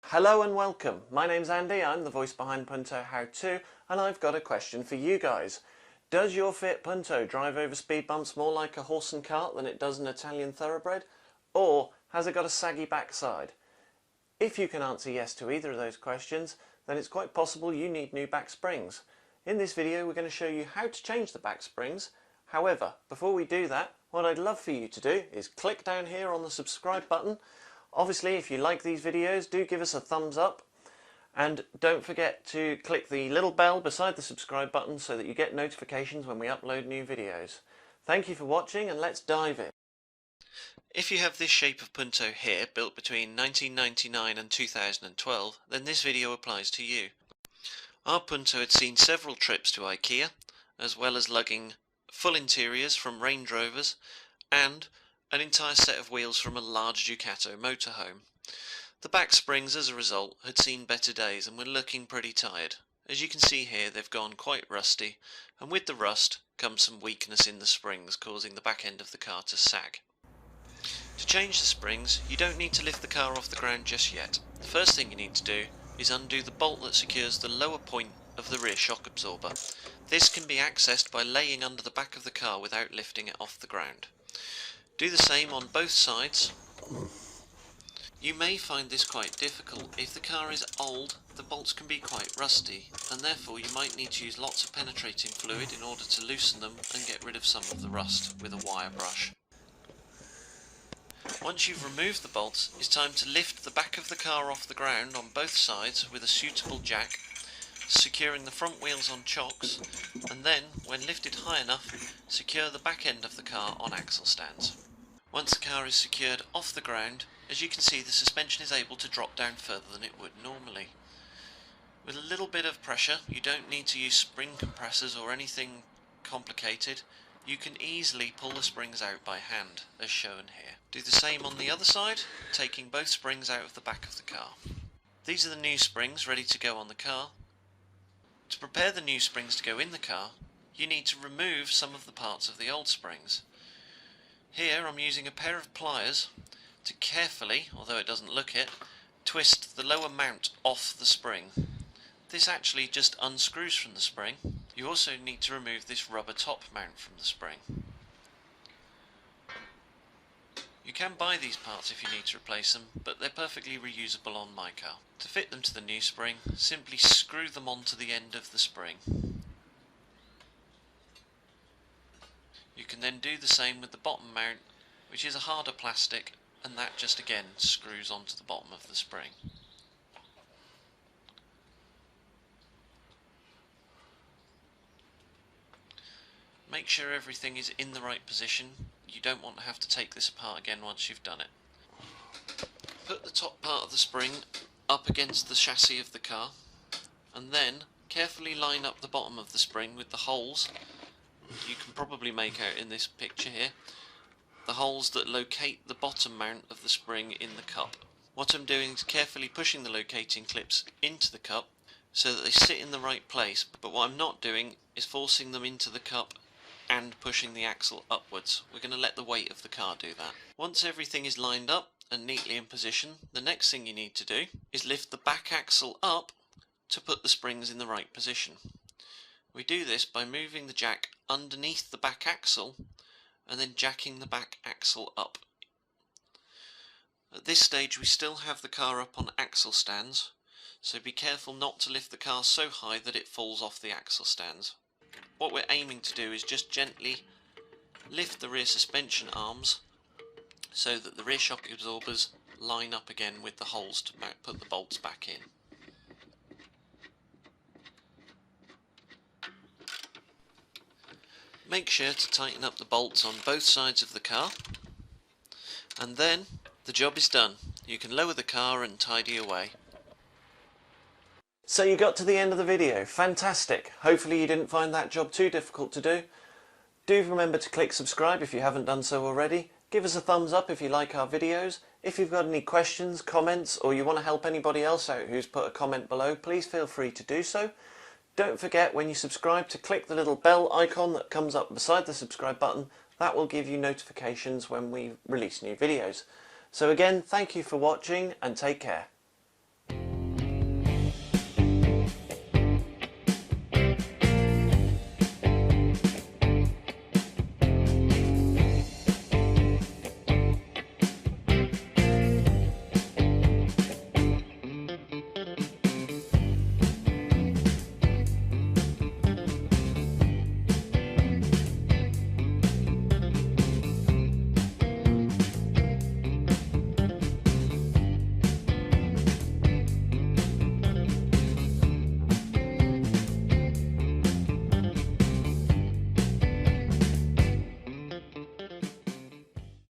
Hello and welcome. My name's Andy, I'm the voice behind Punto How To, and I've got a question for you guys. Does your Fiat Punto drive over speed bumps more like a horse and cart than it does an Italian thoroughbred? Or has it got a saggy backside? If you can answer yes to either of those questions, then it's quite possible you need new back springs. In this video we're going to show you how to change the back springs. However, before we do that, what I'd love for you to do is click down here on the subscribe button. Obviously, if you like these videos, do give us a thumbs up, and don't forget to click the little bell beside the subscribe button so that you get notifications when we upload new videos. Thank you for watching, and let's dive in. If you have this shape of Punto here, built between 1999 and 2012, then this video applies to you. Our Punto had seen several trips to IKEA, as well as lugging full interiors from Range Rovers, and an entire set of wheels from a large Ducato motorhome. The back springs, as a result, had seen better days and were looking pretty tired. As you can see here, they've gone quite rusty, and with the rust comes some weakness in the springs, causing the back end of the car to sag. To change the springs, you don't need to lift the car off the ground just yet. The first thing you need to do is undo the bolt that secures the lower point of the rear shock absorber. This can be accessed by laying under the back of the car without lifting it off the ground. Do the same on both sides. You may find this quite difficult. If the car is old, the bolts can be quite rusty, and therefore you might need to use lots of penetrating fluid in order to loosen them and get rid of some of the rust with a wire brush. Once you've removed the bolts, it's time to lift the back of the car off the ground on both sides with a suitable jack, securing the front wheels on chocks, and then, when lifted high enough, secure the back end of the car on axle stands. Once the car is secured off the ground, as you can see, the suspension is able to drop down further than it would normally. With a little bit of pressure, you don't need to use spring compressors or anything complicated. You can easily pull the springs out by hand, as shown here. Do the same on the other side, taking both springs out of the back of the car. These are the new springs ready to go on the car. To prepare the new springs to go in the car, you need to remove some of the parts of the old springs. Here I'm using a pair of pliers to carefully, although it doesn't look it, twist the lower mount off the spring. This actually just unscrews from the spring. You also need to remove this rubber top mount from the spring. You can buy these parts if you need to replace them, but they're perfectly reusable on my car. To fit them to the new spring, simply screw them onto the end of the spring. You can then do the same with the bottom mount, which is a harder plastic, and that just again screws onto the bottom of the spring. Make sure everything is in the right position. You don't want to have to take this apart again once you've done it. Put the top part of the spring up against the chassis of the car, and then carefully line up the bottom of the spring with the holes you can probably make out in this picture here, the holes that locate the bottom mount of the spring in the cup. What I'm doing is carefully pushing the locating clips into the cup so that they sit in the right place, but what I'm not doing is forcing them into the cup and pushing the axle upwards. We're going to let the weight of the car do that. Once everything is lined up and neatly in position, the next thing you need to do is lift the back axle up to put the springs in the right position. We do this by moving the jack underneath the back axle and then jacking the back axle up. At this stage we still have the car up on axle stands, so be careful not to lift the car so high that it falls off the axle stands. What we're aiming to do is just gently lift the rear suspension arms so that the rear shock absorbers line up again with the holes to put the bolts back in. Make sure to tighten up the bolts on both sides of the car, and then the job is done. You can lower the car and tidy away. So you got to the end of the video. Fantastic. Hopefully you didn't find that job too difficult to do. Do remember to click subscribe if you haven't done so already. Give us a thumbs up if you like our videos. If you've got any questions, comments, or you want to help anybody else out who's put a comment below, please feel free to do so. Don't forget, when you subscribe, to click the little bell icon that comes up beside the subscribe button. That will give you notifications when we release new videos. So again, thank you for watching and take care.